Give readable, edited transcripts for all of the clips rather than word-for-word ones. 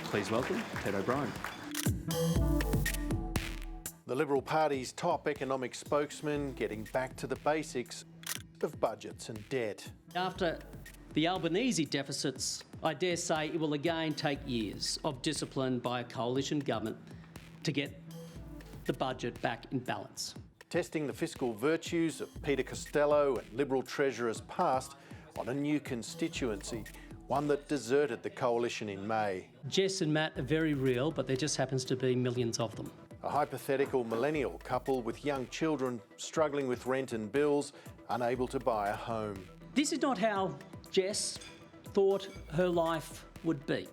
Please welcome Ted O'Brien. The Liberal Party's top economic spokesman getting back to the basics of budgets and debt. After the Albanese deficits, I dare say it will again take years of discipline by a coalition government to get the budget back in balance. Testing the fiscal virtues of Peter Costello and Liberal Treasurers past on a new constituency, one that deserted the coalition in May. Jess and Matt are very real, but there just happens to be millions of them. A hypothetical millennial couple with young children struggling with rent and bills, unable to buy a home. This is not how Jess thought her life would be.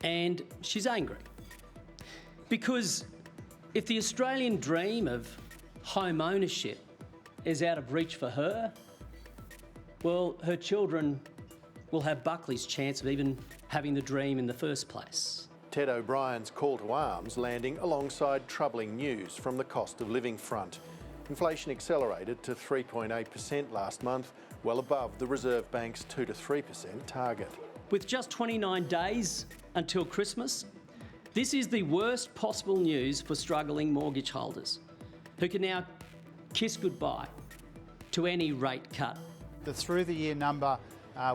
And she's angry. Because if the Australian dream of home ownership is out of reach for her, well, her children will have Buckley's chance of even having the dream in the first place. Ted O'Brien's call to arms landing alongside troubling news from the cost of living front. Inflation accelerated to 3.8% last month, well above the Reserve Bank's 2 to 3% target. With just 29 days until Christmas, this is the worst possible news for struggling mortgage holders, who can now kiss goodbye to any rate cut. The through-the-year number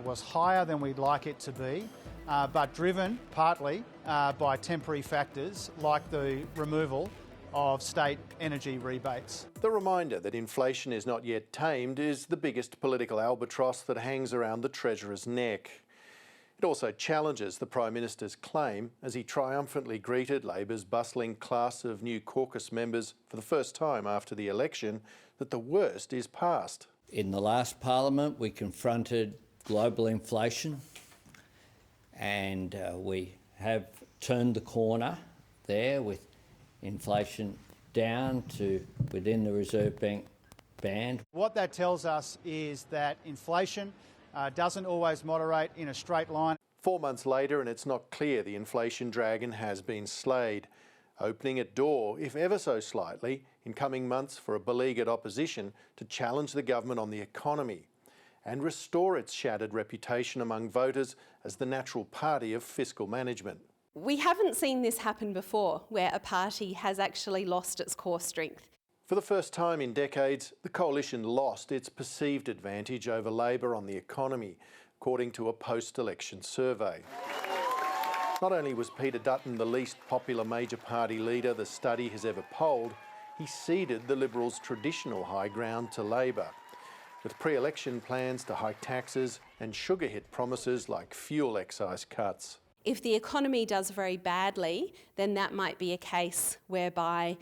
was higher than we'd like it to be, but driven partly by temporary factors like the removal of state energy rebates. The reminder that inflation is not yet tamed is the biggest political albatross that hangs around the Treasurer's neck. It also challenges the Prime Minister's claim as he triumphantly greeted Labor's bustling class of new caucus members for the first time after the election that the worst is past. In the last Parliament, we confronted global inflation and we have turned the corner there with inflation down to within the Reserve Bank band. What that tells us is that inflation doesn't always moderate in a straight line. 4 months later, and it's not clear the inflation dragon has been slayed, opening a door, if ever so slightly, in coming months for a beleaguered opposition to challenge the government on the economy and restore its shattered reputation among voters as the natural party of fiscal management. We haven't seen this happen before, where a party has actually lost its core strength. For the first time in decades, the coalition lost its perceived advantage over Labor on the economy, according to a post-election survey. Not only was Peter Dutton the least popular major party leader the study has ever polled, he ceded the Liberals' traditional high ground to Labor, with pre-election plans to hike taxes and sugar-hit promises like fuel excise cuts. If the economy does very badly, then that might be a case whereby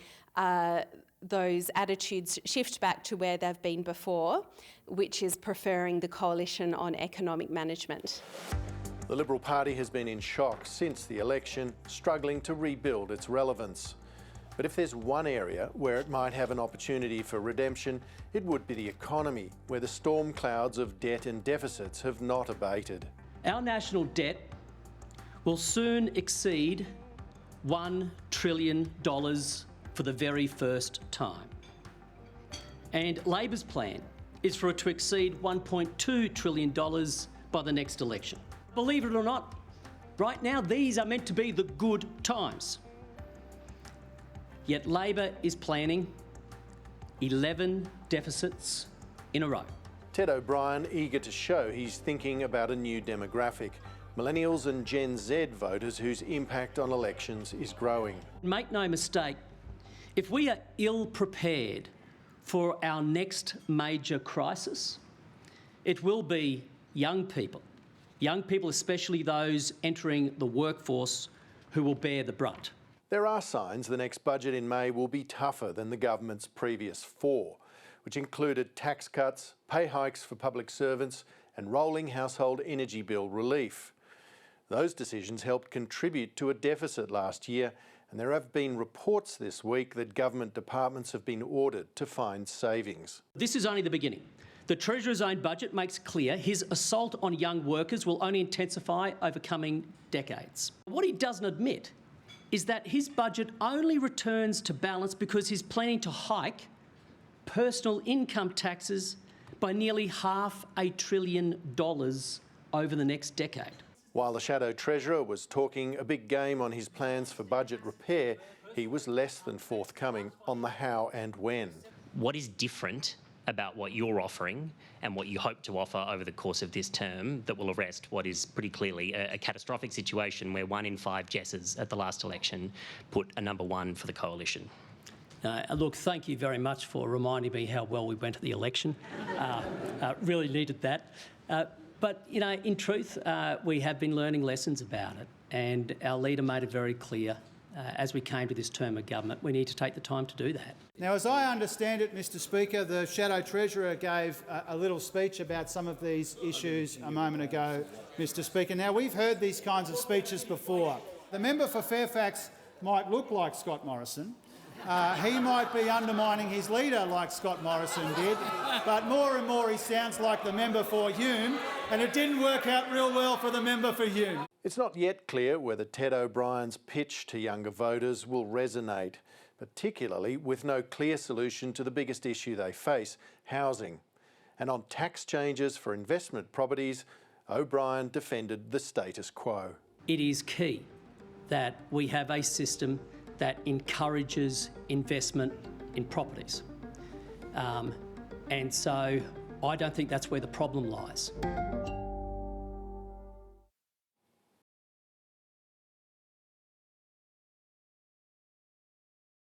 those attitudes shift back to where they've been before, which is preferring the coalition on economic management. The Liberal Party has been in shock since the election, struggling to rebuild its relevance. But if there's one area where it might have an opportunity for redemption, it would be the economy, where the storm clouds of debt and deficits have not abated. Our national debt will soon exceed $1 trillion for the very first time. And Labor's plan is for it to exceed $1.2 trillion by the next election. Believe it or not, right now these are meant to be the good times. Yet Labor is planning 11 deficits in a row. Ted O'Brien eager to show he's thinking about a new demographic, millennials and Gen Z voters whose impact on elections is growing. Make no mistake, if we are ill-prepared for our next major crisis, it will be young people especially those entering the workforce, who will bear the brunt. There are signs the next budget in May will be tougher than the government's previous 4, which included tax cuts, pay hikes for public servants and rolling household energy bill relief. Those decisions helped contribute to a deficit last year, and there have been reports this week that government departments have been ordered to find savings. This is only the beginning. The Treasurer's own budget makes clear his assault on young workers will only intensify over coming decades. What he doesn't admit is that his budget only returns to balance because he's planning to hike personal income taxes by nearly $500 billion over the next decade. While the Shadow Treasurer was talking a big game on his plans for budget repair, he was less than forthcoming on the how and when. What is different about what you're offering and what you hope to offer over the course of this term that will arrest what is pretty clearly a catastrophic situation where 1 in 5 Jesses at the last election put a number 1 for the coalition? Look, thank you very much for reminding me how well we went at the election. Really needed that. But, you know, in truth, we have been learning lessons about it, and our leader made it very clear as we came to this term of government, we need to take the time to do that. Now, as I understand it, Mr Speaker, the Shadow Treasurer gave a little speech about some of these issues a moment ago, Mr Speaker. Now, we've heard these kinds of speeches before. The member for Fairfax might look like Scott Morrison. He might be undermining his leader like Scott Morrison did, but more and more he sounds like the member for Hume, and it didn't work out real well for the member for Hume. It's not yet clear whether Ted O'Brien's pitch to younger voters will resonate, particularly with no clear solution to the biggest issue they face, housing. And on tax changes for investment properties, O'Brien defended the status quo. It is key that we have a system that encourages investment in properties. And so I don't think that's where the problem lies.